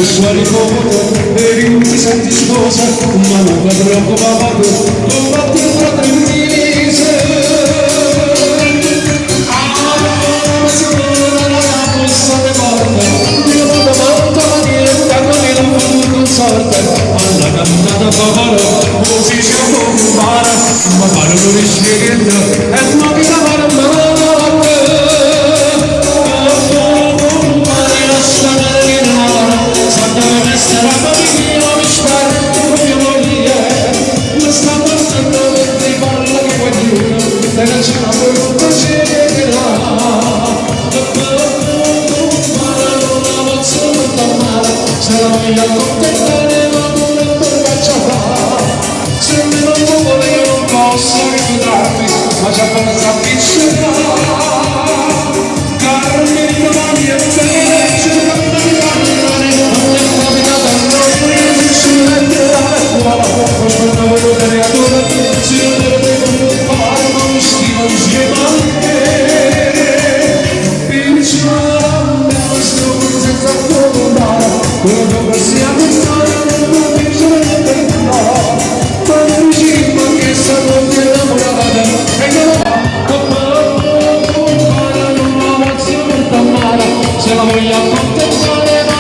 Suoni come e non ti senti sposa, ma non va troppo babato, combatti il fraternise. Ma se non la possa ne porta, io vado molto a niente, non mi l'ho voluto in sorte. Alla cantata favore, così siamo un bar, ma pare non riesce niente, e non mi dava male. Ma già pensa a vincere, carne di domani e bene, c'è da parlare, non è capitata a noi, non ci metterà la cuola, poi non avevo creatura, si non deve fare, non stima insieme a me, vincere questo senza affrontare, quello che siamo stati, non vincere per no, ma non riuscimo che sono ti innamorata. Se la voglio accontentare ma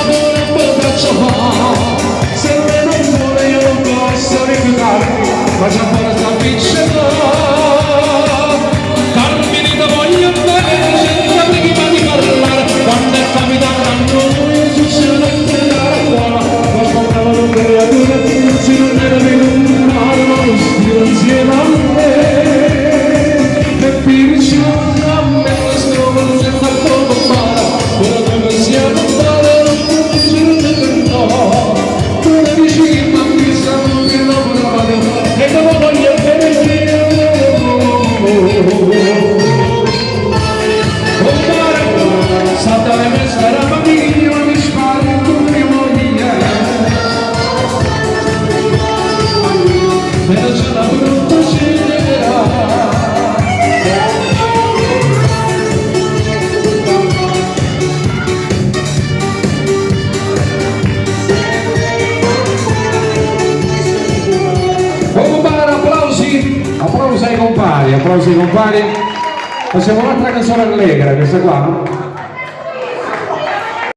non faccio fare, se me non vuole io non posso rifiutarmi, ma già buona sta vincendo. Carmine da voglio bene, senza prima di parlare, quando è capitata a noi succede che la cuola, ma comprava una creatura, se non era venuto un'alma, non stile insieme a me. Applausi ai compari, facciamo un'altra canzone allegra, questa qua, no?